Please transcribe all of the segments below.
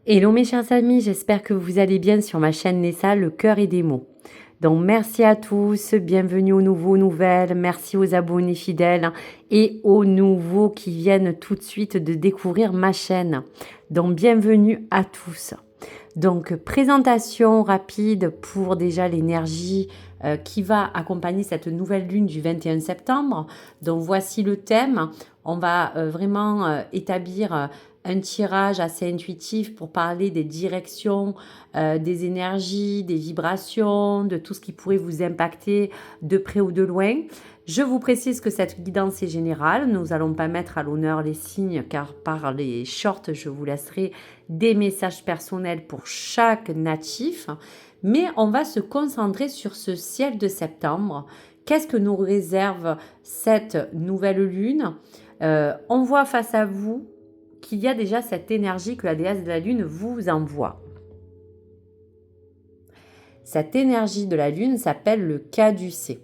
Hello mes chers amis, j'espère que vous allez bien sur ma chaîne Nessa, le cœur et des mots. Donc merci à tous, bienvenue aux nouveaux nouvelles, merci aux abonnés fidèles et aux nouveaux qui viennent tout de suite de découvrir ma chaîne. Donc bienvenue à tous. Donc présentation rapide pour déjà l'énergie qui va accompagner cette nouvelle lune du 21 septembre. Donc voici le thème. On va vraiment établir un tirage assez intuitif pour parler des directions, des énergies, des vibrations, de tout ce qui pourrait vous impacter de près ou de loin. Je vous précise que cette guidance est générale. Nous n'allons pas mettre à l'honneur les signes car par les shorts, je vous laisserai des messages personnels pour chaque natif. Mais on va se concentrer sur ce ciel de septembre. Qu'est-ce que nous réserve cette nouvelle lune? On voit face à vous qu'il y a déjà cette énergie que la déesse de la lune vous envoie. Cette énergie de la lune s'appelle le caducée.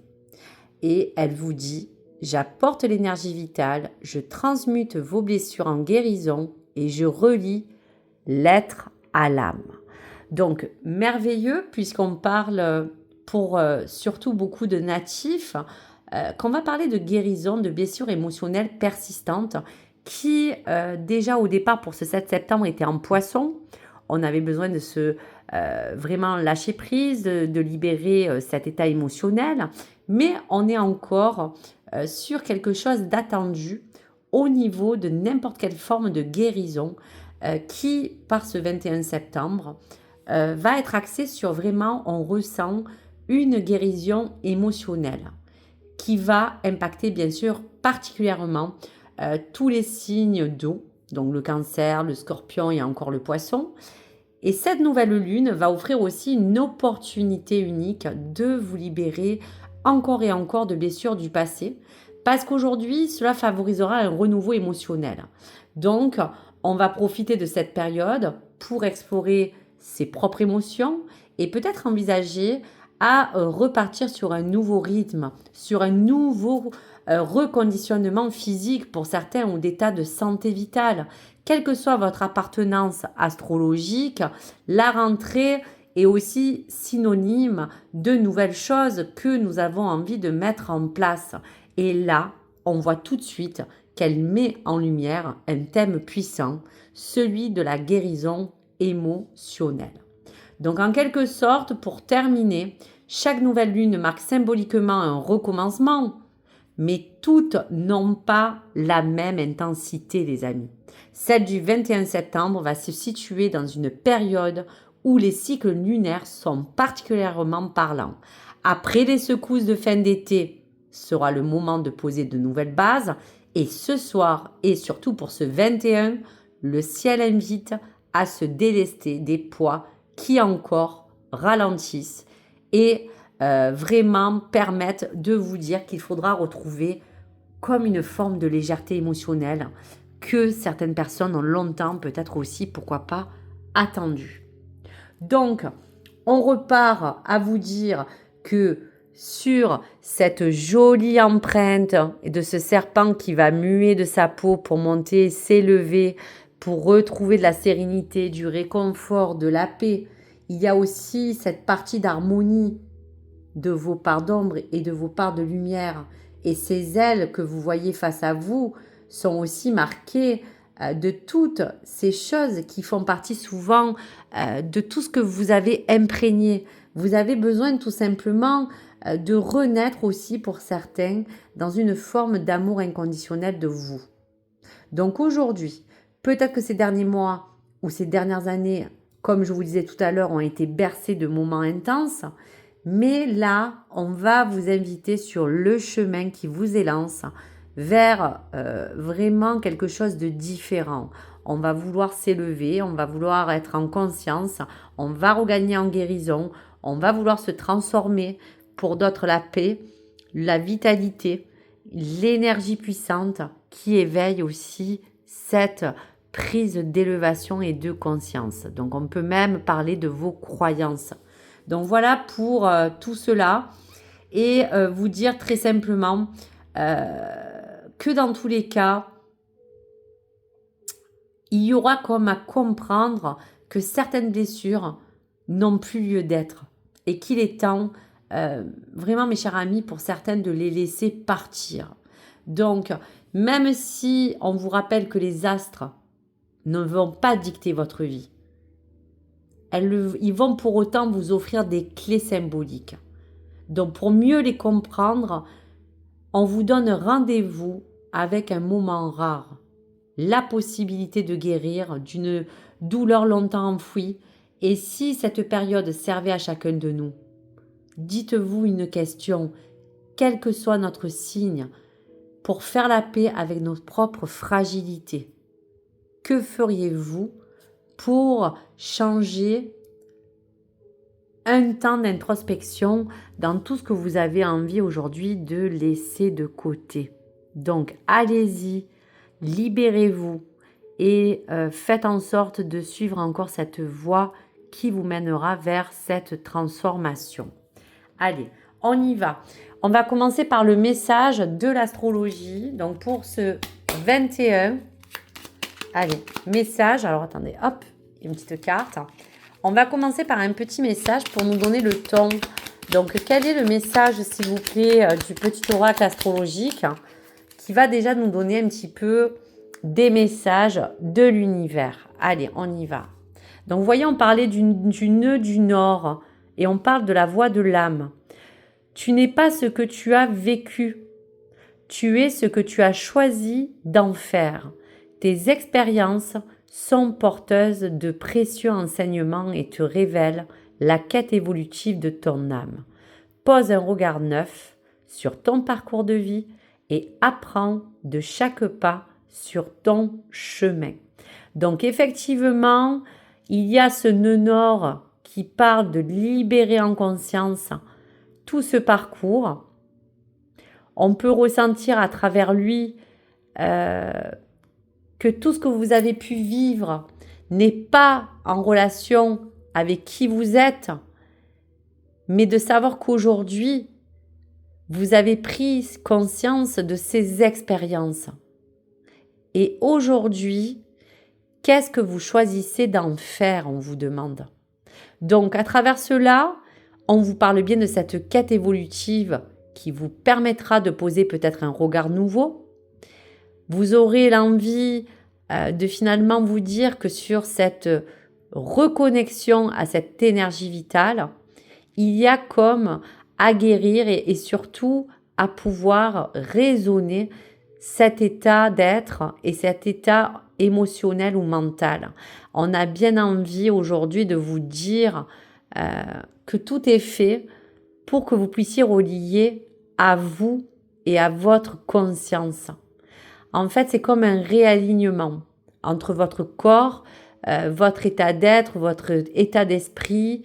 Et elle vous dit, j'apporte l'énergie vitale, je transmute vos blessures en guérison et je relie l'être à l'âme. Donc, merveilleux puisqu'on parle pour surtout beaucoup de natifs, qu'on va parler de guérison, de blessures émotionnelles persistantes qui, déjà au départ pour ce 7 septembre, était en poisson. On avait besoin de se vraiment lâcher prise, de libérer cet état émotionnel, mais on est encore sur quelque chose d'attendu au niveau de n'importe quelle forme de guérison qui, par ce 21 septembre, va être axé sur vraiment, on ressent une guérison émotionnelle qui va impacter bien sûr particulièrement tous les signes d'eau, donc le cancer, le scorpion et encore le poisson. Et cette nouvelle lune va offrir aussi une opportunité unique de vous libérer encore et encore de blessures du passé, parce qu'aujourd'hui, cela favorisera un renouveau émotionnel. Donc, on va profiter de cette période pour explorer ses propres émotions et peut-être envisager à repartir sur un nouveau rythme, sur un nouveau reconditionnement physique pour certains ou d'état de santé vitale. Quelle que soit votre appartenance astrologique, la rentrée est aussi synonyme de nouvelles choses que nous avons envie de mettre en place. Et là, on voit tout de suite qu'elle met en lumière un thème puissant, celui de la guérison émotionnelle. Donc en quelque sorte, pour terminer, chaque nouvelle lune marque symboliquement un recommencement, mais toutes n'ont pas la même intensité, les amis. Celle du 21 septembre va se situer dans une période où les cycles lunaires sont particulièrement parlants. Après les secousses de fin d'été, sera le moment de poser de nouvelles bases. Et ce soir, et surtout pour ce 21, le ciel invite à se délester des poids qui encore ralentissent et vraiment permettent de vous dire qu'il faudra retrouver comme une forme de légèreté émotionnelle que certaines personnes ont longtemps, peut-être aussi, pourquoi pas, attendu. Donc, on repart à vous dire que sur cette jolie empreinte de ce serpent qui va muer de sa peau pour monter, s'élever, pour retrouver de la sérénité, du réconfort, de la paix, il y a aussi cette partie d'harmonie de vos parts d'ombre et de vos parts de lumière. Et ces ailes que vous voyez face à vous sont aussi marquées de toutes ces choses qui font partie souvent de tout ce que vous avez imprégné. Vous avez besoin tout simplement de renaître aussi pour certains dans une forme d'amour inconditionnel de vous. Donc aujourd'hui, peut-être que ces derniers mois ou ces dernières années, comme je vous disais tout à l'heure, ont été bercés de moments intenses, mais là, on va vous inviter sur le chemin qui vous élance vers vraiment quelque chose de différent. On va vouloir s'élever, on va vouloir être en conscience, on va regagner en guérison, on va vouloir se transformer, pour d'autres la paix, la vitalité, l'énergie puissante qui éveille aussi cette prise d'élévation et de conscience. Donc on peut même parler de vos croyances. Donc voilà pour tout cela et vous dire très simplement que dans tous les cas, il y aura comme à comprendre que certaines blessures n'ont plus lieu d'être et qu'il est temps, vraiment mes chers amis, pour certaines de les laisser partir. Donc, même si on vous rappelle que les astres ne vont pas dicter votre vie, ils vont pour autant vous offrir des clés symboliques. Donc, pour mieux les comprendre, on vous donne rendez-vous avec un moment rare, la possibilité de guérir d'une douleur longtemps enfouie. Et si cette période servait à chacun de nous, dites-vous une question, quel que soit notre signe, pour faire la paix avec nos propres fragilités. Que feriez-vous pour changer un temps d'introspection dans tout ce que vous avez envie aujourd'hui de laisser de côté? Donc, allez-y, libérez-vous et faites en sorte de suivre encore cette voie qui vous mènera vers cette transformation. Allez, on y va. On va commencer par le message de l'astrologie. Donc, pour ce 21, allez, message. Alors, attendez, hop, une petite carte. On va commencer par un petit message pour nous donner le ton. Donc, quel est le message, s'il vous plaît, du petit oracle astrologique qui va déjà nous donner un petit peu des messages de l'univers? Allez, on y va. Donc, vous voyez, on parlait du nœud du Nord et on parle de la voix de l'âme. Tu n'es pas ce que tu as vécu. Tu es ce que tu as choisi d'en faire. Tes expériences sont porteuses de précieux enseignements et te révèlent la quête évolutive de ton âme. Pose un regard neuf sur ton parcours de vie et apprends de chaque pas sur ton chemin. Donc effectivement, il y a ce nœud nord qui parle de libérer en conscience tout ce parcours. On peut ressentir à travers lui que tout ce que vous avez pu vivre n'est pas en relation avec qui vous êtes, mais de savoir qu'aujourd'hui, vous avez pris conscience de ces expériences. Et aujourd'hui, qu'est-ce que vous choisissez d'en faire, on vous demande. Donc, à travers cela, on vous parle bien de cette quête évolutive qui vous permettra de poser peut-être un regard nouveau. Vous aurez l'envie de finalement vous dire que sur cette reconnexion à cette énergie vitale, il y a comme à guérir et surtout à pouvoir raisonner cet état d'être et cet état émotionnel ou mental. On a bien envie aujourd'hui de vous dire que tout est fait pour que vous puissiez relier à vous et à votre conscience. En fait, c'est comme un réalignement entre votre corps, votre état d'être, votre état d'esprit,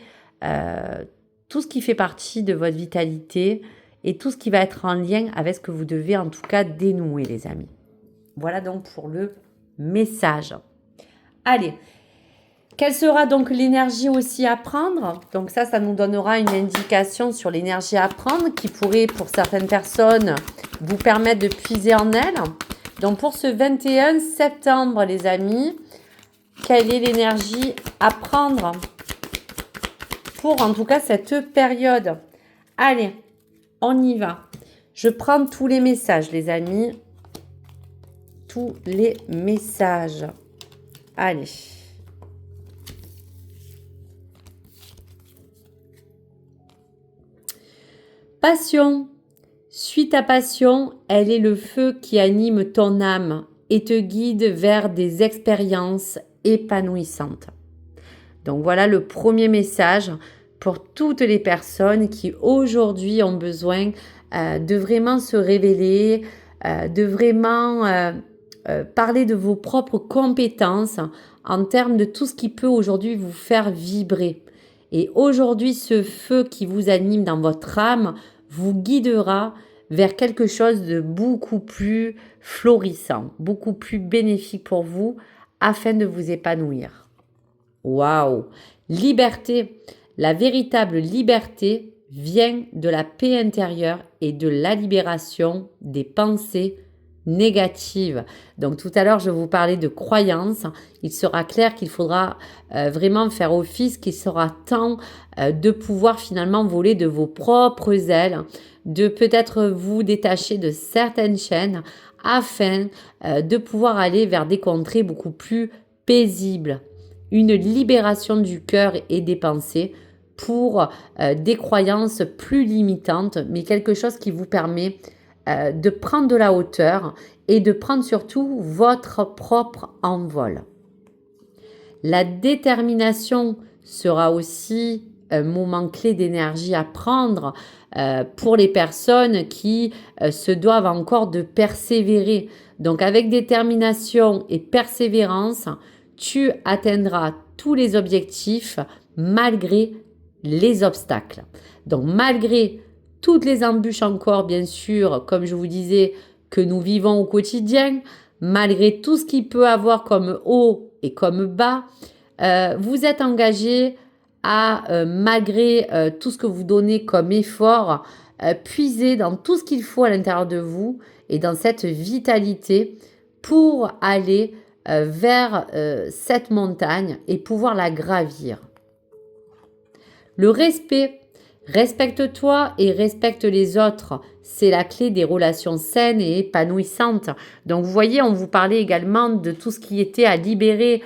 tout ce qui fait partie de votre vitalité et tout ce qui va être en lien avec ce que vous devez en tout cas dénouer, les amis. Voilà donc pour le message. Allez, quelle sera donc l'énergie aussi à prendre? Donc ça nous donnera une indication sur l'énergie à prendre qui pourrait, pour certaines personnes, vous permettre de puiser en elle. Donc pour ce 21 septembre, les amis, quelle est l'énergie à prendre pour en tout cas cette période? Allez, on y va. Je prends tous les messages, les amis. Tous les messages. Allez. Passion. Suis ta passion, elle est le feu qui anime ton âme et te guide vers des expériences épanouissantes. Donc voilà le premier message pour toutes les personnes qui aujourd'hui ont besoin de vraiment se révéler, de vraiment parler de vos propres compétences en termes de tout ce qui peut aujourd'hui vous faire vibrer. Et aujourd'hui, ce feu qui vous anime dans votre âme vous guidera vers quelque chose de beaucoup plus florissant, beaucoup plus bénéfique pour vous afin de vous épanouir. Waouh! Liberté. La véritable liberté vient de la paix intérieure et de la libération des pensées négatives. Donc tout à l'heure, je vous parlais de croyances. Il sera clair qu'il faudra vraiment faire office, qu'il sera temps de pouvoir finalement voler de vos propres ailes, de peut-être vous détacher de certaines chaînes afin de pouvoir aller vers des contrées beaucoup plus paisibles. Une libération du cœur et des pensées pour des croyances plus limitantes, mais quelque chose qui vous permet de prendre de la hauteur et de prendre surtout votre propre envol. La détermination sera aussi un moment clé d'énergie à prendre pour les personnes qui se doivent encore de persévérer. Donc avec détermination et persévérance, tu atteindras tous les objectifs malgré les obstacles. Donc malgré toutes les embûches encore, bien sûr, comme je vous disais, que nous vivons au quotidien, malgré tout ce qu'il peut avoir comme haut et comme bas, vous êtes engagé à, malgré tout ce que vous donnez comme effort, puiser dans tout ce qu'il faut à l'intérieur de vous et dans cette vitalité pour aller vers cette montagne et pouvoir la gravir. Le respect. Respecte-toi et respecte les autres. C'est la clé des relations saines et épanouissantes. Donc vous voyez, on vous parlait également de tout ce qui était à libérer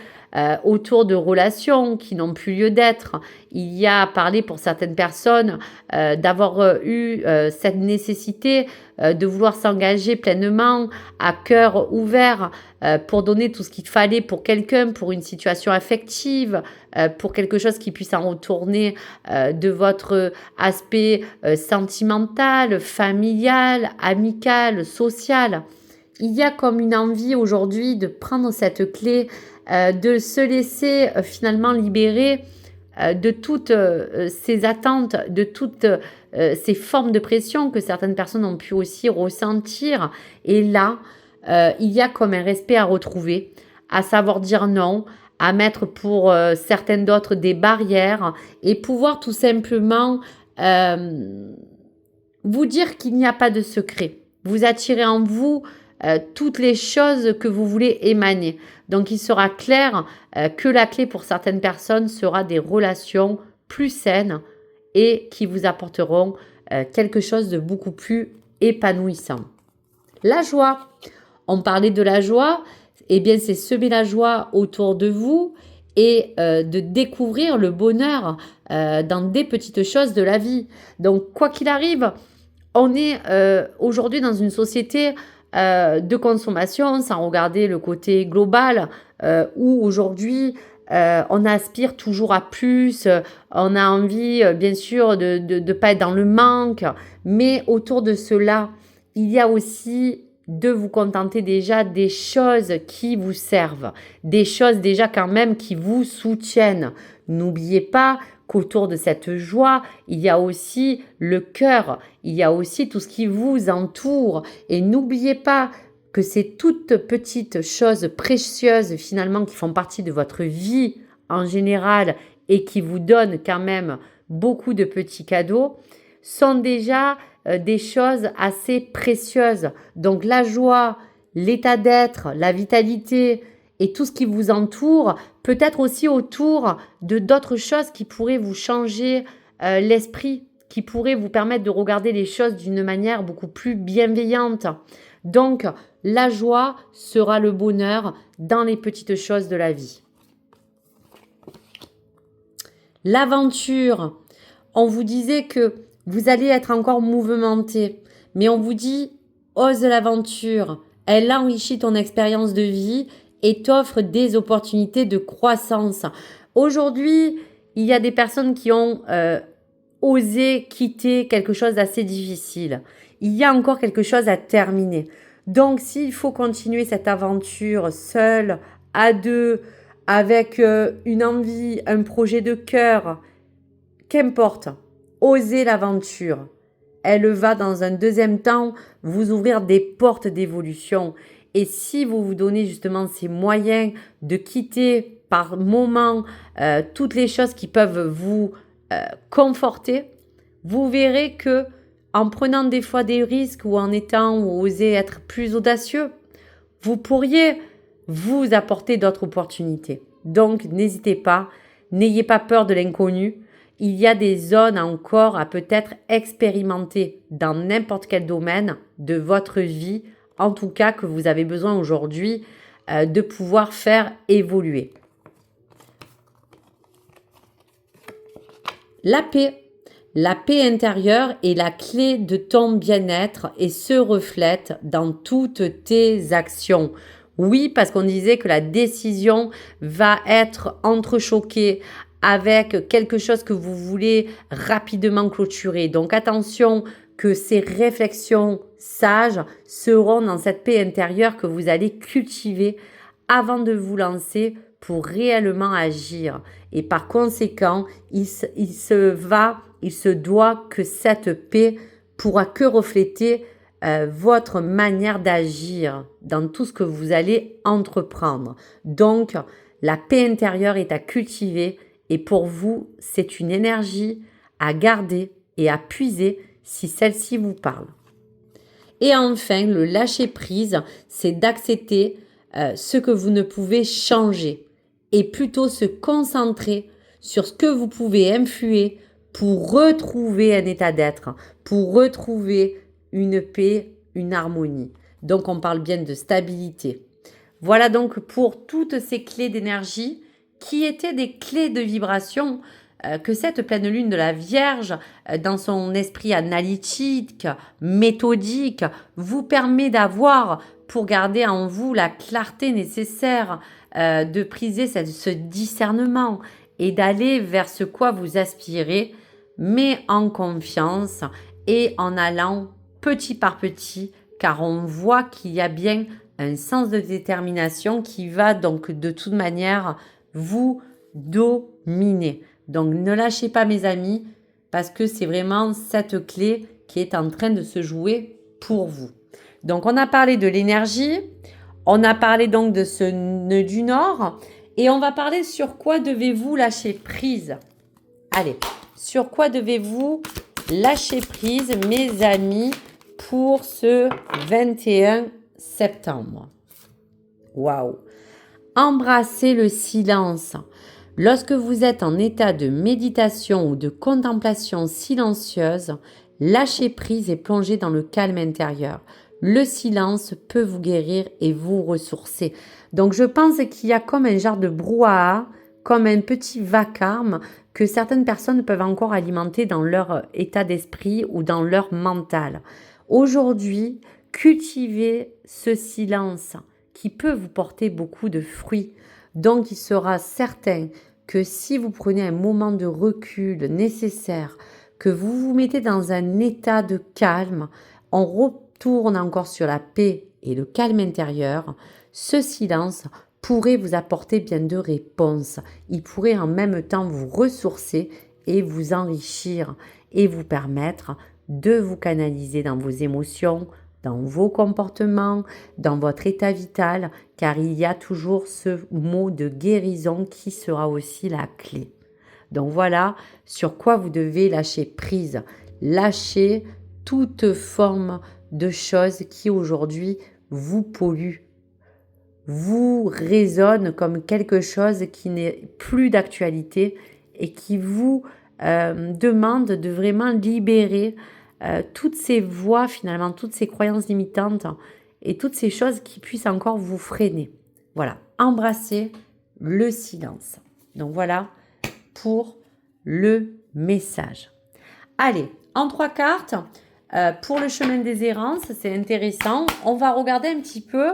autour de relations qui n'ont plus lieu d'être. Il y a parlé pour certaines personnes d'avoir eu cette nécessité de vouloir s'engager pleinement, à cœur ouvert, pour donner tout ce qu'il fallait pour quelqu'un, pour une situation affective, pour quelque chose qui puisse en retourner de votre aspect sentimental, familial, amical, social. Il y a comme une envie aujourd'hui de prendre cette clé, de se laisser finalement libérer de toutes ces attentes, de toutes ces formes de pression que certaines personnes ont pu aussi ressentir. Et là, il y a comme un respect à retrouver, à savoir dire non, à mettre pour certaines d'autres des barrières et pouvoir tout simplement vous dire qu'il n'y a pas de secret. Vous attirez en vous toutes les choses que vous voulez émaner. Donc il sera clair que la clé pour certaines personnes sera des relations plus saines et qui vous apporteront quelque chose de beaucoup plus épanouissant. La joie. On parlait de la joie. Eh bien, c'est semer la joie autour de vous et de découvrir le bonheur dans des petites choses de la vie. Donc, quoi qu'il arrive, on est aujourd'hui dans une société de consommation, sans regarder le côté global, où aujourd'hui, on aspire toujours à plus, on a envie, bien sûr, de ne pas être dans le manque, mais autour de cela, il y a aussi de vous contenter déjà des choses qui vous servent, des choses déjà quand même qui vous soutiennent. N'oubliez pas qu'autour de cette joie, il y a aussi le cœur, il y a aussi tout ce qui vous entoure. Et n'oubliez pas que ces toutes petites choses précieuses finalement qui font partie de votre vie en général et qui vous donnent quand même beaucoup de petits cadeaux, sont déjà des choses assez précieuses. Donc la joie, l'état d'être, la vitalité et tout ce qui vous entoure, peut-être aussi autour de d'autres choses qui pourraient vous changer l'esprit, qui pourraient vous permettre de regarder les choses d'une manière beaucoup plus bienveillante. Donc la joie sera le bonheur dans les petites choses de la vie. L'aventure, on vous disait que vous allez être encore mouvementé, mais on vous dit, ose l'aventure, elle enrichit ton expérience de vie et t'offre des opportunités de croissance. Aujourd'hui, il y a des personnes qui ont osé quitter quelque chose d'assez difficile. Il y a encore quelque chose à terminer. Donc, s'il faut continuer cette aventure seul, à deux, avec une envie, un projet de cœur, qu'importe, osez l'aventure. Elle va dans un deuxième temps vous ouvrir des portes d'évolution. Et si vous vous donnez justement ces moyens de quitter par moment toutes les choses qui peuvent vous conforter, vous verrez que en prenant des fois des risques ou en étant ou oser être plus audacieux, vous pourriez vous apporter d'autres opportunités. Donc, n'hésitez pas, n'ayez pas peur de l'inconnu. Il y a des zones encore à peut-être expérimenter dans n'importe quel domaine de votre vie, en tout cas que vous avez besoin aujourd'hui de pouvoir faire évoluer. La paix. La paix intérieure est la clé de ton bien-être et se reflète dans toutes tes actions. Oui, parce qu'on disait que la décision va être entrechoquée avec quelque chose que vous voulez rapidement clôturer. Donc attention que ces réflexions sages seront dans cette paix intérieure que vous allez cultiver avant de vous lancer pour réellement agir. Et par conséquent, il se doit que cette paix pourra que refléter votre manière d'agir dans tout ce que vous allez entreprendre. Donc, la paix intérieure est à cultiver et pour vous, c'est une énergie à garder et à puiser si celle-ci vous parle. Et enfin, le lâcher-prise, c'est d'accepter ce que vous ne pouvez changer et plutôt se concentrer sur ce que vous pouvez influer pour retrouver un état d'être, pour retrouver une paix, une harmonie. Donc, on parle bien de stabilité. Voilà donc pour toutes ces clés d'énergie qui étaient des clés de vibration que cette pleine lune de la Vierge, dans son esprit analytique, méthodique, vous permet d'avoir pour garder en vous la clarté nécessaire de priser ce discernement et d'aller vers ce quoi vous aspirez, mais en confiance et en allant petit par petit, car on voit qu'il y a bien un sens de détermination qui va donc de toute manière vous dominer. Donc ne lâchez pas mes amis, parce que c'est vraiment cette clé qui est en train de se jouer pour vous. Donc on a parlé de l'énergie, on a parlé donc de ce nœud du Nord, et on va parler sur quoi devez-vous lâcher prise. Allez, sur quoi devez-vous lâcher prise, mes amis, pour ce 21 septembre. Waouh! Embrassez le silence. Lorsque vous êtes en état de méditation ou de contemplation silencieuse, lâchez prise et plongez dans le calme intérieur. Le silence peut vous guérir et vous ressourcer. Donc je pense qu'il y a comme un genre de brouhaha, comme un petit vacarme que certaines personnes peuvent encore alimenter dans leur état d'esprit ou dans leur mental. Aujourd'hui, cultivez ce silence qui peut vous porter beaucoup de fruits. Donc, il sera certain que si vous prenez un moment de recul nécessaire, que vous vous mettez dans un état de calme, on retourne encore sur la paix et le calme intérieur, ce silence pourrait vous apporter bien de réponses. Il pourrait en même temps vous ressourcer et vous enrichir et vous permettre de vous canaliser dans vos émotions, dans vos comportements, dans votre état vital, car il y a toujours ce mot de guérison qui sera aussi la clé. Donc voilà sur quoi vous devez lâcher prise. Lâcher toute forme de choses qui aujourd'hui vous polluent, vous résonnent comme quelque chose qui n'est plus d'actualité et qui vous demande de vraiment libérer toutes ces voix finalement, toutes ces croyances limitantes et toutes ces choses qui puissent encore vous freiner. Voilà, embrassez le silence. Donc voilà pour le message. Allez, en 3 cartes, pour le chemin des errances, c'est intéressant. On va regarder un petit peu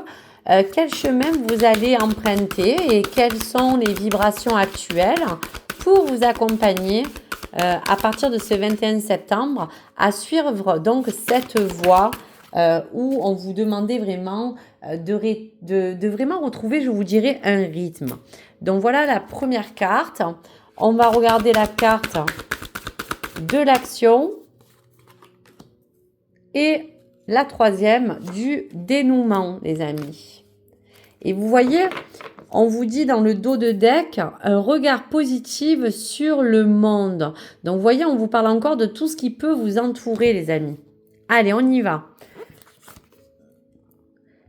quel chemin vous allez emprunter et quelles sont les vibrations actuelles pour vous accompagner à partir de ce 21 septembre à suivre donc cette voie où on vous demandait vraiment de vraiment retrouver, je vous dirais, un rythme. Donc voilà la première carte. On va regarder la carte de l'action et la troisième du dénouement, les amis. Et vous voyez, on vous dit dans le dos de deck un regard positif sur le monde. Donc, vous voyez, on vous parle encore de tout ce qui peut vous entourer, les amis. Allez, on y va.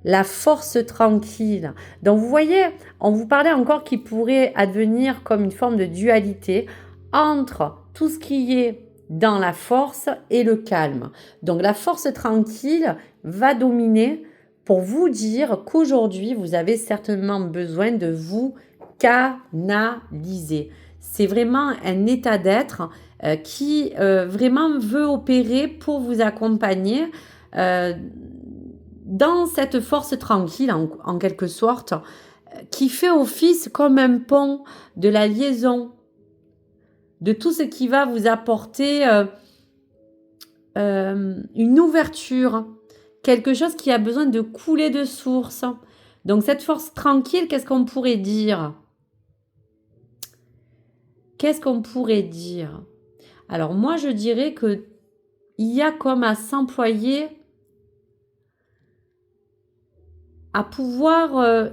La force tranquille. Donc, vous voyez, on vous parlait encore qu'il pourrait advenir comme une forme de dualité entre tout ce qui est dans la force et le calme. Donc, la force tranquille va dominer pour vous dire qu'aujourd'hui, vous avez certainement besoin de vous canaliser. C'est vraiment un état d'être qui vraiment veut opérer pour vous accompagner dans cette force tranquille, en quelque sorte, qui fait office comme un pont de la liaison, de tout ce qui va vous apporter une ouverture, quelque chose qui a besoin de couler de source. Donc cette force tranquille, qu'est-ce qu'on pourrait dire? Qu'est-ce qu'on pourrait dire? Alors moi, je dirais que il y a comme à s'employer à pouvoir,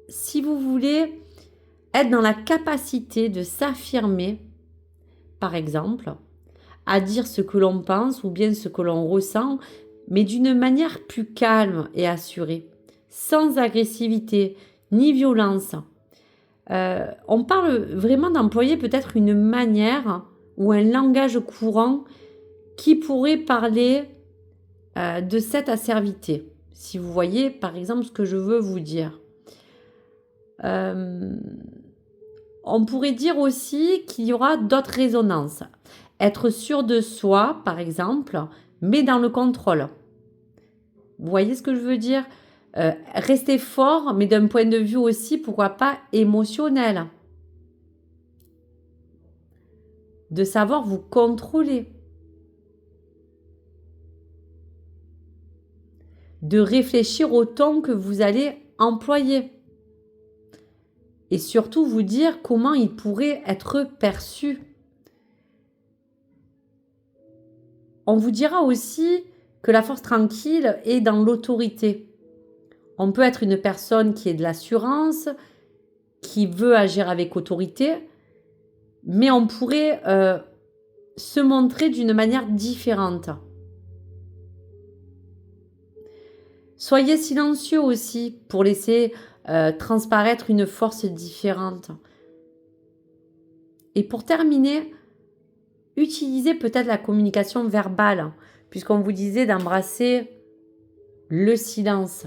si vous voulez, être dans la capacité de s'affirmer, par exemple, à dire ce que l'on pense ou bien ce que l'on ressent, mais d'une manière plus calme et assurée, sans agressivité ni violence. On parle vraiment d'employer peut-être une manière ou un langage courant qui pourrait parler de cette asservité. Si vous voyez, par exemple, ce que je veux vous dire. On pourrait dire aussi qu'il y aura d'autres résonances. Être sûr de soi, par exemple, mais dans le contrôle. Vous voyez ce que je veux dire? Rester fort, mais d'un point de vue aussi, pourquoi pas, émotionnel. De savoir vous contrôler. De réfléchir au ton que vous allez employer. Et surtout vous dire comment il pourrait être perçu. On vous dira aussi que la force tranquille est dans l'autorité. On peut être une personne qui est de l'assurance, qui veut agir avec autorité, mais on pourrait se montrer d'une manière différente. Soyez silencieux aussi pour laisser transparaître une force différente. Et pour terminer, utilisez peut-être la communication verbale, puisqu'on vous disait d'embrasser le silence.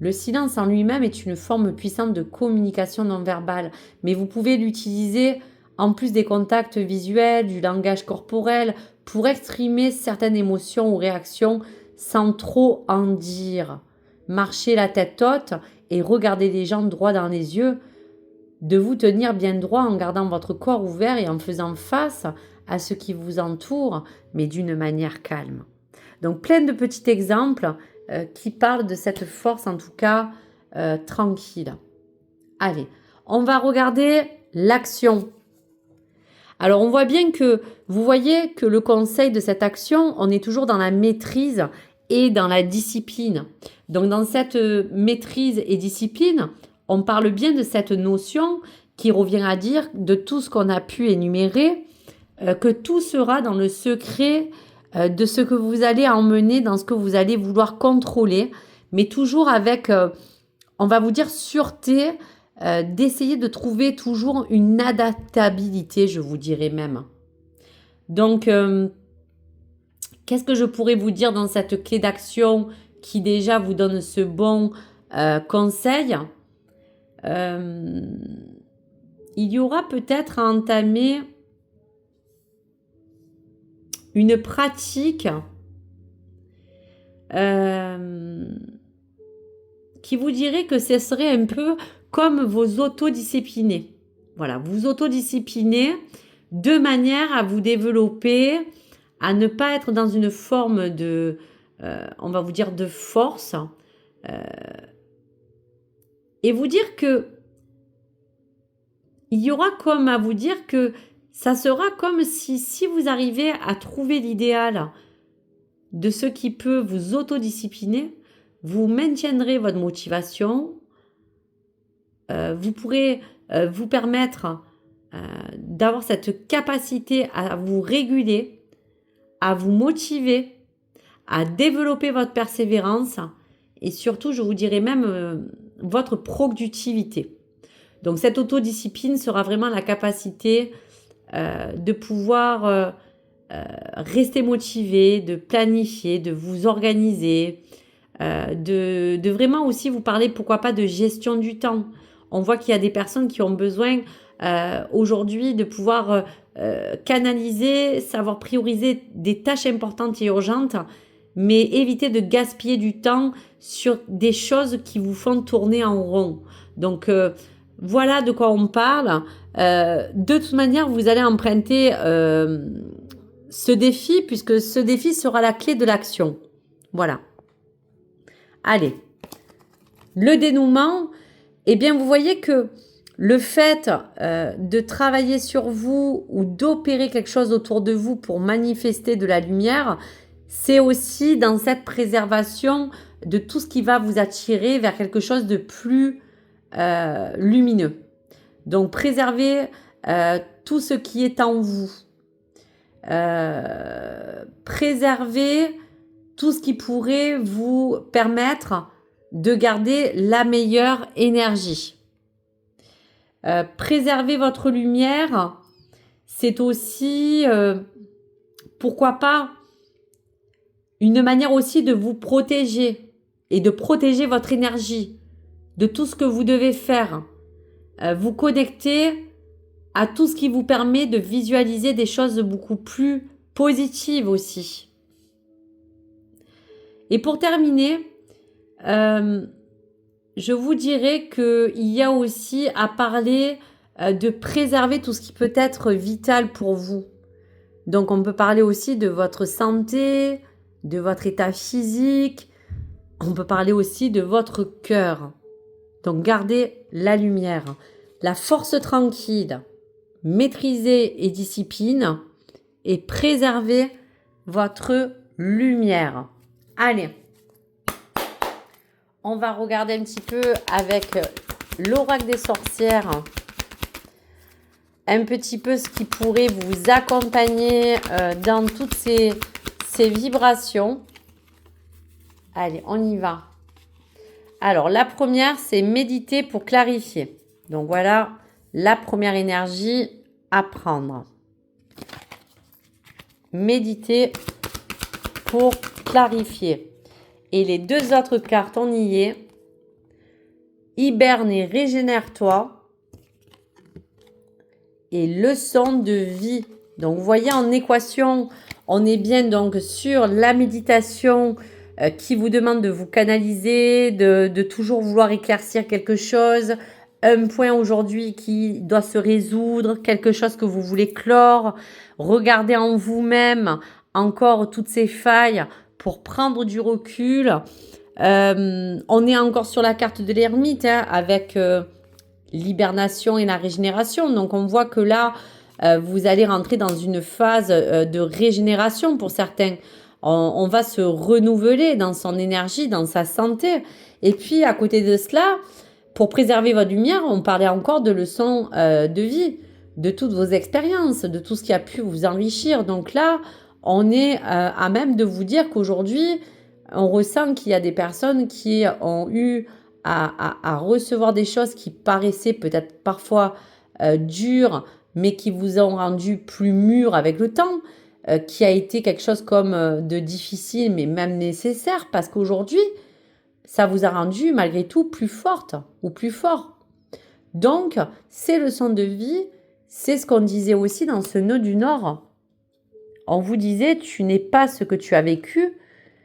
Le silence en lui-même est une forme puissante de communication non verbale, mais vous pouvez l'utiliser en plus des contacts visuels, du langage corporel, pour exprimer certaines émotions ou réactions sans trop en dire. Marchez la tête haute et regardez les gens droit dans les yeux, de vous tenir bien droit en gardant votre corps ouvert et en faisant face à ce qui vous entoure, mais d'une manière calme. Donc plein de petits exemples qui parlent de cette force, en tout cas, tranquille. Allez, on va regarder l'action. Alors, on voit bien que, vous voyez que le conseil de cette action, on est toujours dans la maîtrise et dans la discipline. Donc, dans cette maîtrise et discipline, on parle bien de cette notion qui revient à dire de tout ce qu'on a pu énumérer, que tout sera dans le secret de ce que vous allez emmener, dans ce que vous allez vouloir contrôler, mais toujours avec, on va vous dire, sûreté, d'essayer de trouver toujours une adaptabilité, je vous dirais même. Donc, qu'est-ce que je pourrais vous dire dans cette clé d'action qui déjà vous donne ce bon conseil? Il y aura peut-être à entamer une pratique qui vous dirait que ce serait un peu comme vos autodisciplinés. Voilà, vous autodisciplinez de manière à vous développer, à ne pas être dans une forme de, on va vous dire, de force. Et vous dire que il y aura comme à vous dire que ça sera comme si vous arrivez à trouver l'idéal de ce qui peut vous autodiscipliner, vous maintiendrez votre motivation, vous pourrez vous permettre d'avoir cette capacité à vous réguler, à vous motiver, à développer votre persévérance et surtout, je vous dirais même votre productivité. Donc cette autodiscipline sera vraiment la capacité de pouvoir rester motivé, de planifier, de vous organiser, de vraiment aussi vous parler, pourquoi pas, de gestion du temps. On voit qu'il y a des personnes qui ont besoin aujourd'hui de pouvoir canaliser, savoir prioriser des tâches importantes et urgentes, mais éviter de gaspiller du temps sur des choses qui vous font tourner en rond. Donc voilà de quoi on parle. De toute manière, vous allez emprunter ce défi, puisque ce défi sera la clé de l'action. Voilà. Allez. Le dénouement, eh bien, vous voyez que le fait de travailler sur vous ou d'opérer quelque chose autour de vous pour manifester de la lumière, c'est aussi dans cette préservation de tout ce qui va vous attirer vers quelque chose de plus lumineux. Donc, préservez tout ce qui est en vous. Préservez tout ce qui pourrait vous permettre de garder la meilleure énergie. Préserver votre lumière, c'est aussi, pourquoi pas, une manière aussi de vous protéger et de protéger votre énergie de tout ce que vous devez faire. Vous connecter à tout ce qui vous permet de visualiser des choses beaucoup plus positives aussi. Et pour terminer, je vous dirais qu'il y a aussi à parler de préserver tout ce qui peut être vital pour vous. Donc on peut parler aussi de votre santé, de votre état physique, on peut parler aussi de votre cœur. Donc gardez la lumière, la force tranquille, maîtrisez et discipline et préservez votre lumière. Allez, on va regarder un petit peu avec l'oracle des sorcières, un petit peu ce qui pourrait vous accompagner dans toutes ces vibrations. Allez, on y va. Alors, la première, c'est méditer pour clarifier. Donc, voilà la première énergie à prendre. Méditer pour clarifier. Et les deux autres cartes, on y est. Hiberne et régénère-toi. Et leçon de vie. Donc, vous voyez, en équation, on est bien donc sur la méditation qui vous demande de vous canaliser, de toujours vouloir éclaircir quelque chose, un point aujourd'hui qui doit se résoudre, quelque chose que vous voulez clore. Regardez en vous-même encore toutes ces failles pour prendre du recul. On est encore sur la carte de l'ermite avec l'hibernation et la régénération. Donc, on voit que là, vous allez rentrer dans une phase de régénération pour certains. On va se renouveler dans son énergie, dans sa santé. Et puis, à côté de cela, pour préserver votre lumière, on parlait encore de leçons de vie, de toutes vos expériences, de tout ce qui a pu vous enrichir. Donc là, on est à même de vous dire qu'aujourd'hui, on ressent qu'il y a des personnes qui ont eu à recevoir des choses qui paraissaient peut-être parfois dures, mais qui vous ont rendu plus mûrs avec le temps, qui a été quelque chose comme de difficile, mais même nécessaire, parce qu'aujourd'hui, ça vous a rendu malgré tout plus forte ou plus fort. Donc, ces leçons de vie, c'est ce qu'on disait aussi dans ce nœud du Nord. On vous disait, tu n'es pas ce que tu as vécu,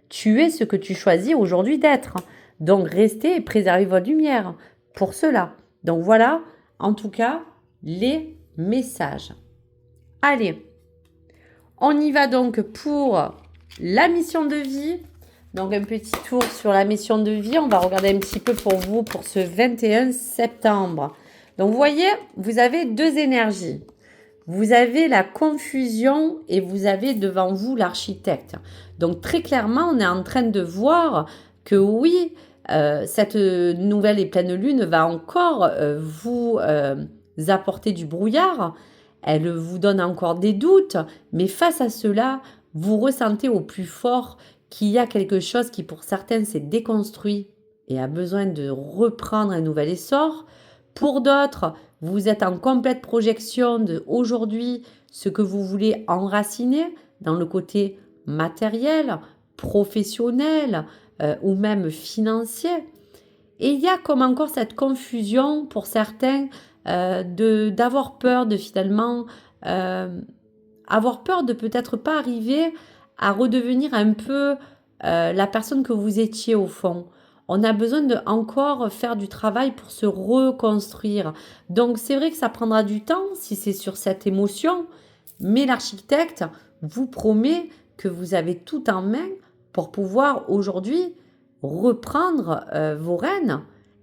tu es ce que tu choisis aujourd'hui d'être. Donc, restez et préservez votre lumière pour cela. Donc, voilà, en tout cas, les messages. Allez, on y va donc pour la mission de vie. Donc, un petit tour sur la mission de vie. On va regarder un petit peu pour vous pour ce 21 septembre. Donc, vous voyez, vous avez deux énergies. Vous avez la confusion et vous avez devant vous l'architecte. Donc, très clairement, on est en train de voir que oui, cette nouvelle et pleine lune va encore vous apporter du brouillard. Elle vous donne encore des doutes. Mais face à cela, vous ressentez au plus fort qu'il y a quelque chose qui pour certains s'est déconstruit et a besoin de reprendre un nouvel essor. Pour d'autres, vous êtes en complète projection de aujourd'hui ce que vous voulez enraciner dans le côté matériel, professionnel ou même financier. Et il y a comme encore cette confusion pour certains d'avoir peur de finalement avoir peur de peut-être pas arriver à redevenir un peu la personne que vous étiez au fond. On a besoin de encore faire du travail pour se reconstruire. Donc c'est vrai que ça prendra du temps si c'est sur cette émotion, mais l'architecte vous promet que vous avez tout en main pour pouvoir aujourd'hui reprendre vos rênes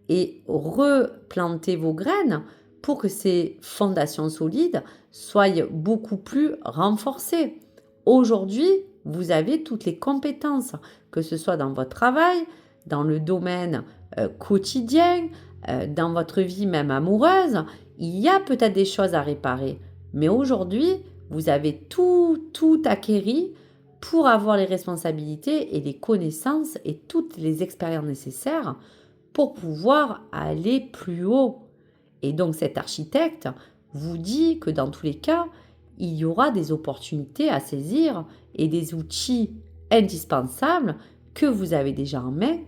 et replanter vos graines pour que ces fondations solides soient beaucoup plus renforcées. Aujourd'hui, vous avez toutes les compétences, que ce soit dans votre travail, dans le domaine quotidien, dans votre vie même amoureuse. Il y a peut-être des choses à réparer, mais aujourd'hui, vous avez tout acquéri pour avoir les responsabilités et les connaissances et toutes les expériences nécessaires pour pouvoir aller plus haut. Et donc cet architecte vous dit que dans tous les cas, il y aura des opportunités à saisir et des outils indispensables que vous avez déjà en main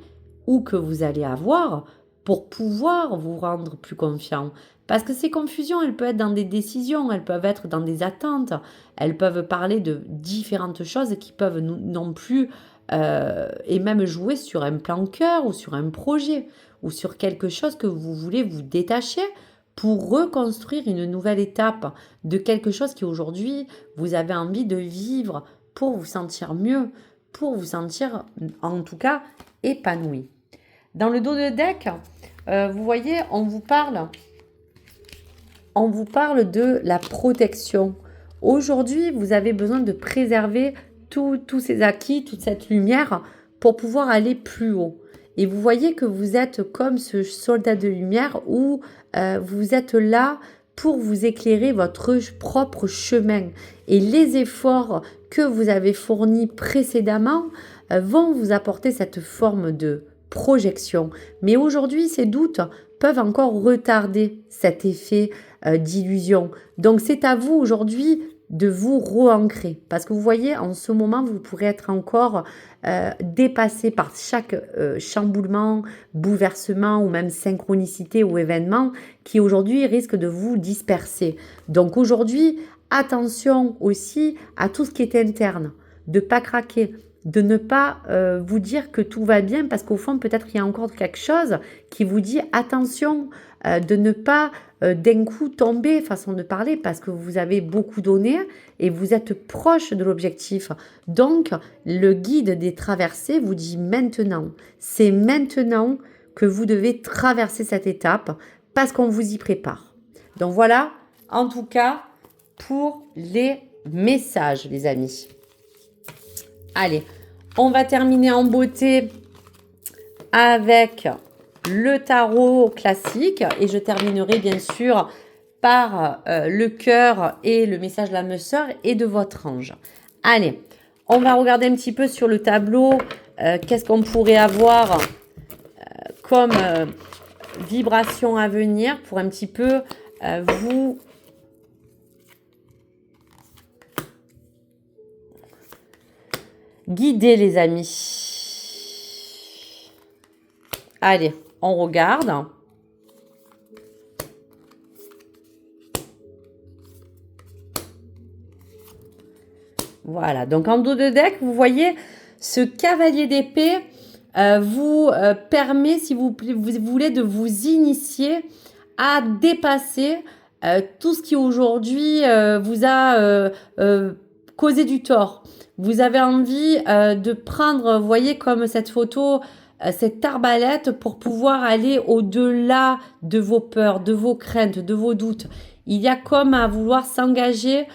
ou que vous allez avoir pour pouvoir vous rendre plus confiant. Parce que ces confusions, elles peuvent être dans des décisions, elles peuvent être dans des attentes, elles peuvent parler de différentes choses qui peuvent non plus et même jouer sur un plan cœur ou sur un projet ou sur quelque chose que vous voulez vous détacher pour reconstruire une nouvelle étape de quelque chose qui aujourd'hui vous avez envie de vivre pour vous sentir mieux, pour vous sentir en tout cas épanoui. Dans le dos de deck, vous voyez, on vous parle de la protection. Aujourd'hui, vous avez besoin de préserver tous ces acquis, toute cette lumière pour pouvoir aller plus haut. Et vous voyez que vous êtes comme ce soldat de lumière où vous êtes là pour vous éclairer votre propre chemin. Et les efforts que vous avez fournis précédemment vont vous apporter cette forme de projection. Mais aujourd'hui, ces doutes peuvent encore retarder cet effet d'illusion. Donc c'est à vous aujourd'hui de vous re-ancrer. Parce que vous voyez, en ce moment, vous pourrez être encore dépassé par chaque chamboulement, bouleversement ou même synchronicité ou événement qui aujourd'hui risque de vous disperser. Donc aujourd'hui, attention aussi à tout ce qui est interne, de ne pas craquer, de ne pas vous dire que tout va bien parce qu'au fond, peut-être il y a encore quelque chose qui vous dit attention, de ne pas d'un coup tomber, façon de parler, parce que vous avez beaucoup donné et vous êtes proche de l'objectif. Donc, le guide des traversées vous dit maintenant, c'est maintenant que vous devez traverser cette étape parce qu'on vous y prépare. Donc voilà, en tout cas, pour les messages, les amis. Allez, on va terminer en beauté avec le tarot classique et je terminerai bien sûr par le cœur et le message de l'âme sœur et de votre ange. Allez, on va regarder un petit peu sur le tableau qu'est-ce qu'on pourrait avoir comme vibration à venir pour un petit peu vous guider, les amis. Allez, on regarde. Voilà, donc en dos de deck, vous voyez, ce cavalier d'épée vous permet, si vous voulez, de vous initier à dépasser tout ce qui aujourd'hui vous a causé du tort. Vous avez envie de prendre, vous voyez, comme cette photo, cette arbalète pour pouvoir aller au-delà de vos peurs, de vos craintes, de vos doutes. Il y a comme à vouloir s'engager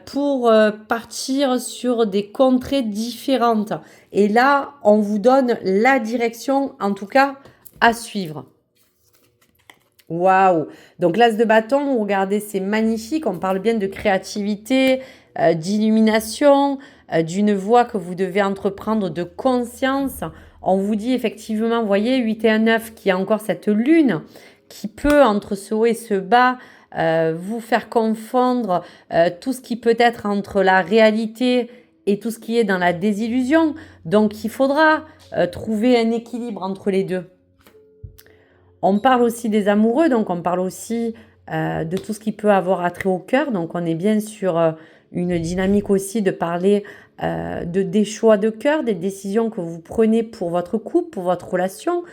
pour partir sur des contrées différentes. Et là, on vous donne la direction, en tout cas, à suivre. Waouh! Donc, l'as de bâton, regardez, c'est magnifique. On parle bien de créativité, d'illumination, d'une voie que vous devez entreprendre de conscience. On vous dit effectivement, vous voyez, 8 et un 9, qui a encore cette lune qui peut, entre ce haut et ce bas, vous faire confondre tout ce qui peut être entre la réalité et tout ce qui est dans la désillusion. Donc, il faudra trouver un équilibre entre les deux. On parle aussi des amoureux, donc on parle aussi de tout ce qui peut avoir attrait au cœur. Donc, on est bien sur une dynamique aussi de parler des choix de cœur, des décisions que vous prenez pour votre couple, pour votre relation,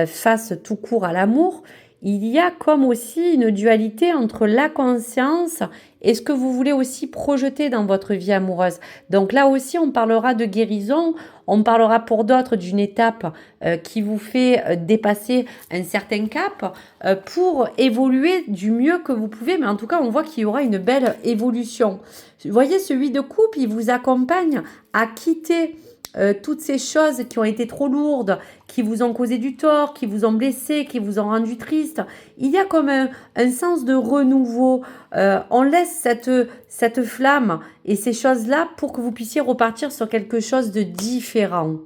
face tout court à l'amour. Il y a comme aussi une dualité entre la conscience et ce que vous voulez aussi projeter dans votre vie amoureuse. Donc là aussi, on parlera de guérison, on parlera pour d'autres d'une étape qui vous fait dépasser un certain cap pour évoluer du mieux que vous pouvez. Mais en tout cas, on voit qu'il y aura une belle évolution. Vous voyez, ce 8 de coupe, il vous accompagne à quitter toutes ces choses qui ont été trop lourdes, qui vous ont causé du tort, qui vous ont blessé, qui vous ont rendu triste. Il y a comme un sens de renouveau. On laisse cette flamme et ces choses-là pour que vous puissiez repartir sur quelque chose de différent.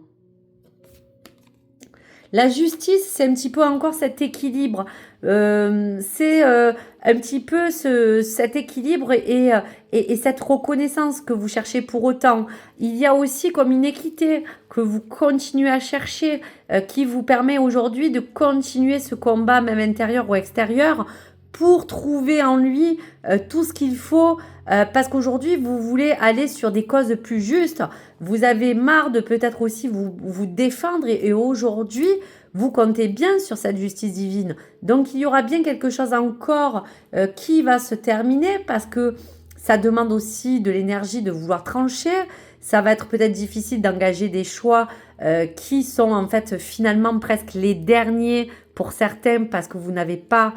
La justice, c'est un petit peu encore cet équilibre. C'est un petit peu cet équilibre et cette reconnaissance que vous cherchez pour autant. Il y a aussi comme une équité que vous continuez à chercher qui vous permet aujourd'hui de continuer ce combat, même intérieur ou extérieur, pour trouver en lui tout ce qu'il faut parce qu'aujourd'hui, vous voulez aller sur des causes plus justes. Vous avez marre de peut-être aussi vous défendre et aujourd'hui, vous comptez bien sur cette justice divine. Donc, il y aura bien quelque chose encore qui va se terminer parce que ça demande aussi de l'énergie de vouloir trancher. Ça va être peut-être difficile d'engager des choix qui sont en fait finalement presque les derniers pour certains parce que vous n'avez pas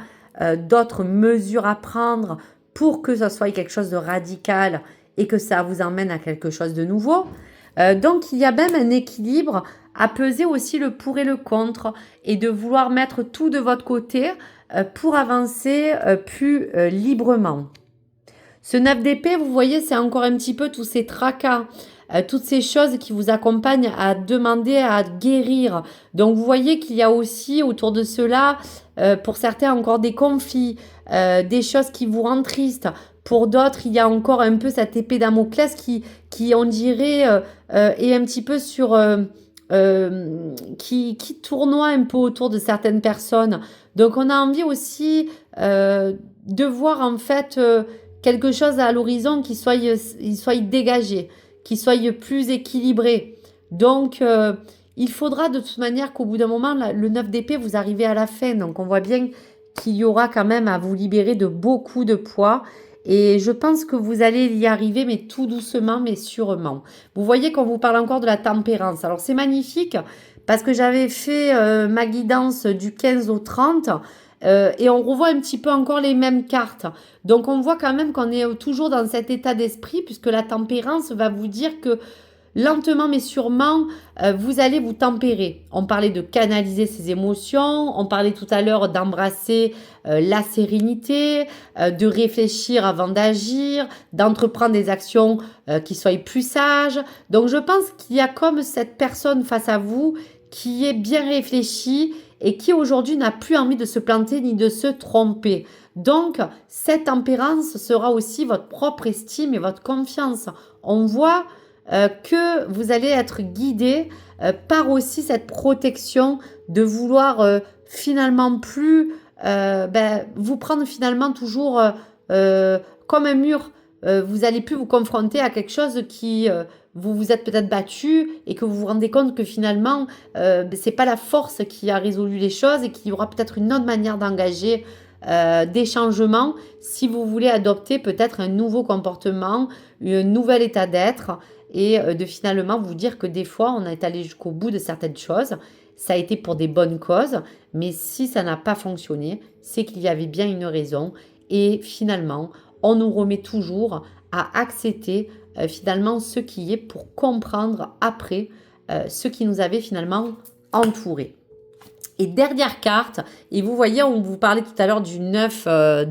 d'autres mesures à prendre pour que ça soit quelque chose de radical et que ça vous emmène à quelque chose de nouveau. Donc, il y a même un équilibre à peser aussi le pour et le contre et de vouloir mettre tout de votre côté pour avancer plus librement. Ce 9 d'épée, vous voyez, c'est encore un petit peu tous ces tracas, toutes ces choses qui vous accompagnent à demander à guérir. Donc, vous voyez qu'il y a aussi autour de cela, pour certains, encore des conflits, des choses qui vous rendent triste. Pour d'autres, il y a encore un peu cette épée Damoclès qui on dirait, est un petit peu sur... qui tournoie un peu autour de certaines personnes. Donc, on a envie aussi de voir en fait quelque chose à l'horizon qui soit dégagé, qui soit plus équilibré. Donc, il faudra de toute manière qu'au bout d'un moment, le 9 d'épée, vous arrivez à la fin. Donc, on voit bien qu'il y aura quand même à vous libérer de beaucoup de poids. Et je pense que vous allez y arriver, mais tout doucement, mais sûrement. Vous voyez qu'on vous parle encore de la tempérance. Alors, c'est magnifique parce que j'avais fait ma guidance du 15 au 30 et on revoit un petit peu encore les mêmes cartes. Donc, on voit quand même qu'on est toujours dans cet état d'esprit puisque la tempérance va vous dire que lentement mais sûrement, vous allez vous tempérer. On parlait de canaliser ses émotions, on parlait tout à l'heure d'embrasser la sérénité, de réfléchir avant d'agir, d'entreprendre des actions qui soient plus sages. Donc je pense qu'il y a comme cette personne face à vous qui est bien réfléchie et qui aujourd'hui n'a plus envie de se planter ni de se tromper. Donc cette tempérance sera aussi votre propre estime et votre confiance. On voit que vous allez être guidé par aussi cette protection de vouloir finalement plus vous prendre finalement toujours comme un mur. Vous allez plus vous confronter à quelque chose qui vous êtes peut-être battu et que vous vous rendez compte que finalement c'est pas la force qui a résolu les choses et qu'il y aura peut-être une autre manière d'engager des changements si vous voulez adopter peut-être un nouveau comportement, un nouvel état d'être et de finalement vous dire que des fois on est allé jusqu'au bout de certaines choses, ça a été pour des bonnes causes, mais si ça n'a pas fonctionné, c'est qu'il y avait bien une raison et finalement on nous remet toujours à accepter finalement ce qui est pour comprendre après ce qui nous avait finalement entouré. Et dernière carte, et vous voyez, on vous parlait tout à l'heure du 9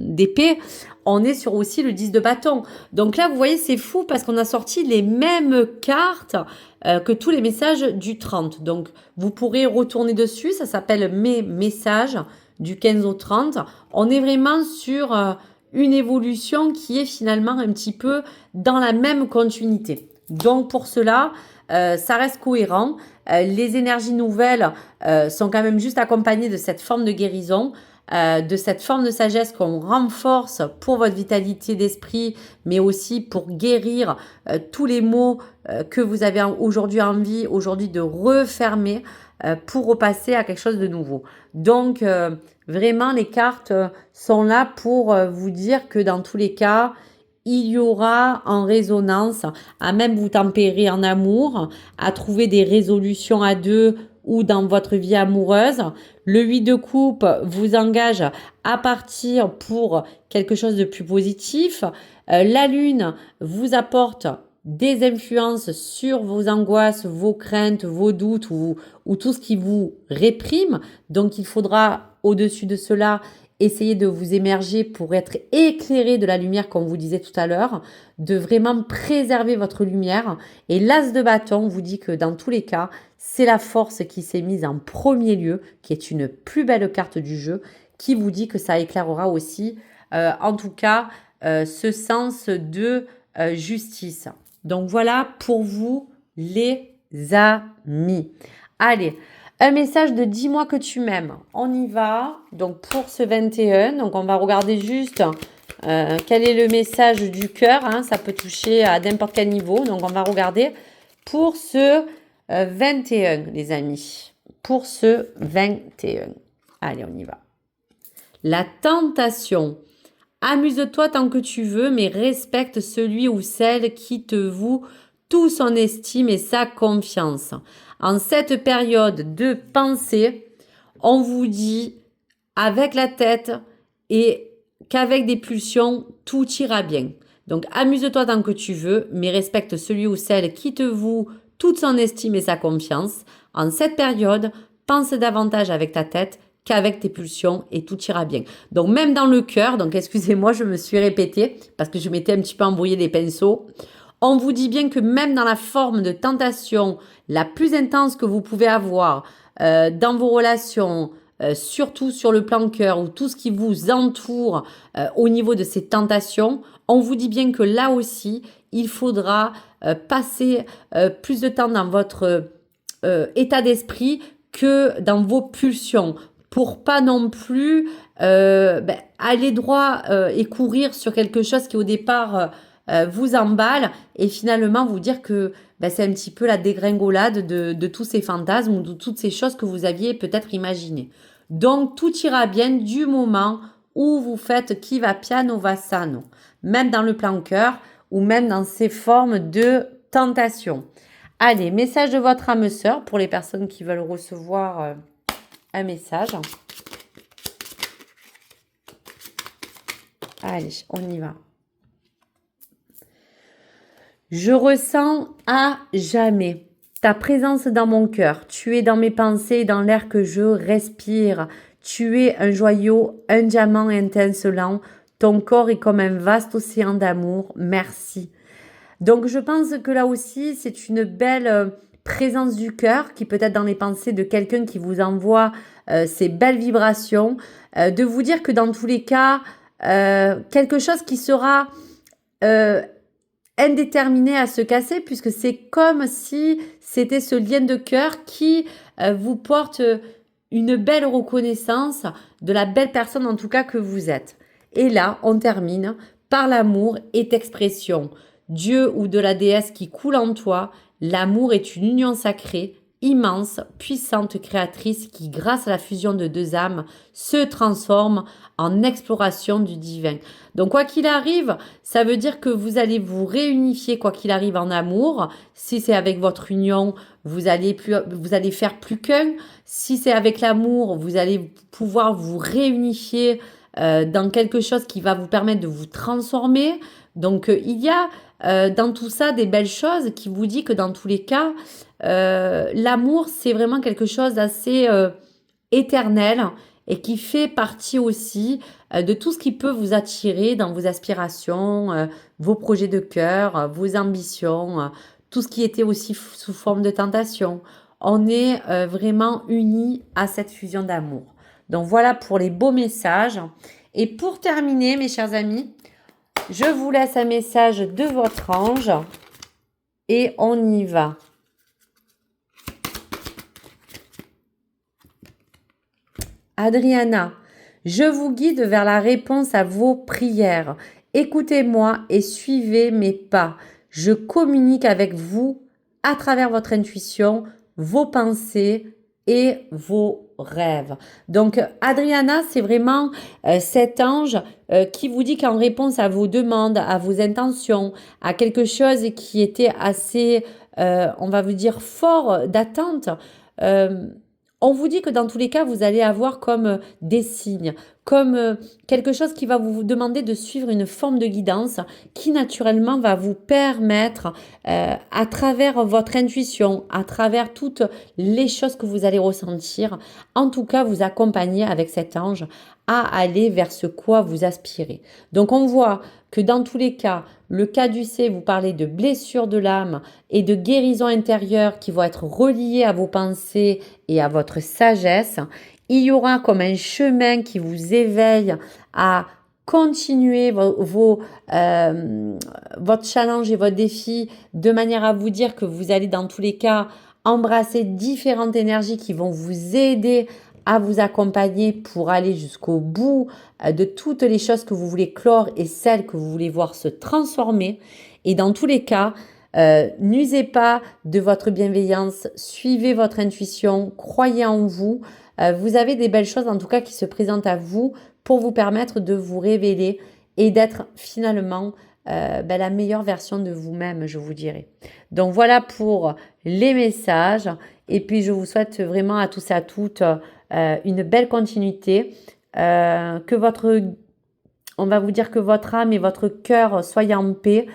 d'épée, on est sur aussi le 10 de bâton. Donc là, vous voyez, c'est fou parce qu'on a sorti les mêmes cartes que tous les messages du 30. Donc, vous pourrez retourner dessus. Ça s'appelle mes messages du 15 au 30. On est vraiment sur une évolution qui est finalement un petit peu dans la même continuité. Donc, pour cela, ça reste cohérent. Les énergies nouvelles sont quand même juste accompagnées de cette forme de guérison, de cette forme de sagesse qu'on renforce pour votre vitalité d'esprit, mais aussi pour guérir tous les maux que vous avez aujourd'hui envie de refermer pour repasser à quelque chose de nouveau. Donc, vraiment, les cartes sont là pour vous dire que dans tous les cas, il y aura en résonance à même vous tempérer en amour, à trouver des résolutions à deux ou dans votre vie amoureuse. Le 8 de coupe vous engage à partir pour quelque chose de plus positif. La lune vous apporte des influences sur vos angoisses, vos craintes, vos doutes ou tout ce qui vous réprime. Donc il faudra au-dessus de cela essayer de vous émerger pour être éclairé de la lumière, comme vous disiez tout à l'heure, de vraiment préserver votre lumière. Et l'as de bâton vous dit que dans tous les cas, c'est la force qui s'est mise en premier lieu, qui est une plus belle carte du jeu, qui vous dit que ça éclairera aussi, en tout cas, ce sens de justice. Donc voilà pour vous, les amis. Allez, un message de dis-moi que tu m'aimes. On y va. Donc pour ce 21, donc on va regarder juste quel est le message du cœur. Hein, ça peut toucher à n'importe quel niveau. Donc on va regarder pour ce 21, les amis. Pour ce 21. Allez, on y va. La tentation. Amuse-toi tant que tu veux, mais respecte celui ou celle qui te voue tout son estime et sa confiance. En cette période de pensée, on vous dit avec la tête et qu'avec des pulsions, tout ira bien. Donc amuse-toi tant que tu veux, mais respecte celui ou celle qui te voue toute son estime et sa confiance. En cette période, pense davantage avec ta tête qu'avec tes pulsions et tout ira bien. Donc même dans le cœur, donc excusez-moi, je me suis répétée parce que je m'étais un petit peu embrouillé les pinceaux. On vous dit bien que même dans la forme de tentation la plus intense que vous pouvez avoir dans vos relations, surtout sur le plan cœur ou tout ce qui vous entoure au niveau de ces tentations, on vous dit bien que là aussi, il faudra passer plus de temps dans votre état d'esprit que dans vos pulsions pour pas non plus aller droit et courir sur quelque chose qui au départ vous emballe et finalement vous dire que c'est un petit peu la dégringolade de tous ces fantasmes ou de toutes ces choses que vous aviez peut-être imaginées. Donc tout ira bien du moment où vous faites qui va piano va sano, même dans le plan cœur ou même dans ces formes de tentation. Allez, message de votre âme sœur pour les personnes qui veulent recevoir un message. Allez, on y va. Je ressens à jamais ta présence dans mon cœur. Tu es dans mes pensées, dans l'air que je respire. Tu es un joyau, un diamant étincelant. Ton corps est comme un vaste océan d'amour. Merci. Donc je pense que là aussi, c'est une belle présence du cœur qui peut être dans les pensées de quelqu'un qui vous envoie ces belles vibrations. De vous dire que dans tous les cas, quelque chose qui sera indéterminé à se casser, puisque c'est comme si c'était ce lien de cœur qui vous porte une belle reconnaissance de la belle personne en tout cas que vous êtes. Et là, on termine par l'amour est expression. Dieu ou de la déesse qui coule en toi, l'amour est une union sacrée, immense, puissante créatrice qui, grâce à la fusion de deux âmes, se transforme en exploration du divin. Donc quoi qu'il arrive, ça veut dire que vous allez vous réunifier quoi qu'il arrive en amour. Si c'est avec votre union, vous allez faire plus qu'un. Si c'est avec l'amour, vous allez pouvoir vous réunifier dans quelque chose qui va vous permettre de vous transformer. Donc il y a dans tout ça des belles choses qui vous dit que dans tous les cas, l'amour c'est vraiment quelque chose d'assez éternel et qui fait partie aussi de tout ce qui peut vous attirer dans vos aspirations, vos projets de cœur, vos ambitions, tout ce qui était aussi sous forme de tentation. On est vraiment unis à cette fusion d'amour. Donc voilà pour les beaux messages. Et pour terminer, mes chers amis, je vous laisse un message de votre ange et on y va. Adriana, je vous guide vers la réponse à vos prières. Écoutez-moi et suivez mes pas. Je communique avec vous à travers votre intuition, vos pensées et vos rêves. Donc, Adriana, c'est vraiment cet ange qui vous dit qu'en réponse à vos demandes, à vos intentions, à quelque chose qui était assez, on va vous dire, fort d'attente, on vous dit que dans tous les cas, vous allez avoir comme des signes, comme quelque chose qui va vous demander de suivre une forme de guidance qui naturellement va vous permettre, à travers votre intuition, à travers toutes les choses que vous allez ressentir, en tout cas vous accompagner avec cet ange à aller vers ce quoi vous aspirez. Donc on voit que dans tous les cas, le caducée, vous parlez de blessures de l'âme et de guérison intérieure qui vont être reliées à vos pensées et à votre sagesse. Il y aura comme un chemin qui vous éveille à continuer votre challenge et votre défi de manière à vous dire que vous allez dans tous les cas embrasser différentes énergies qui vont vous aider à vous accompagner pour aller jusqu'au bout de toutes les choses que vous voulez clore et celles que vous voulez voir se transformer. Et dans tous les cas, n'usez pas de votre bienveillance, suivez votre intuition, croyez en vous. Vous avez des belles choses en tout cas qui se présentent à vous pour vous permettre de vous révéler et d'être finalement la meilleure version de vous-même, je vous dirais. Donc voilà pour les messages. Et puis je vous souhaite vraiment à tous et à toutes une belle continuité. On va vous dire que votre âme et votre cœur soient en paix.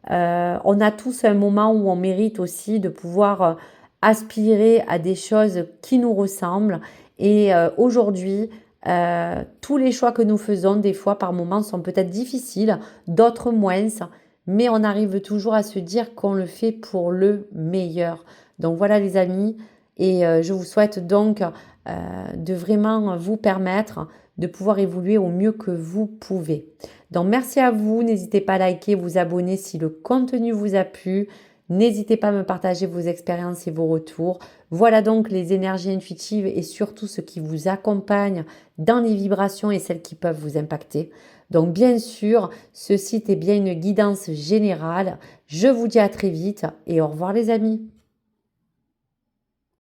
On a tous un moment où on mérite aussi de pouvoir aspirer à des choses qui nous ressemblent. Et aujourd'hui, tous les choix que nous faisons, des fois par moments, sont peut-être difficiles, d'autres moins, mais on arrive toujours à se dire qu'on le fait pour le meilleur. Donc voilà les amis, et je vous souhaite donc de vraiment vous permettre de pouvoir évoluer au mieux que vous pouvez. Donc merci à vous, n'hésitez pas à liker, vous abonner si le contenu vous a plu. N'hésitez pas à me partager vos expériences et vos retours. Voilà donc les énergies intuitives et surtout ce qui vous accompagne dans les vibrations et celles qui peuvent vous impacter. Donc bien sûr, ce site est bien une guidance générale. Je vous dis à très vite et au revoir les amis.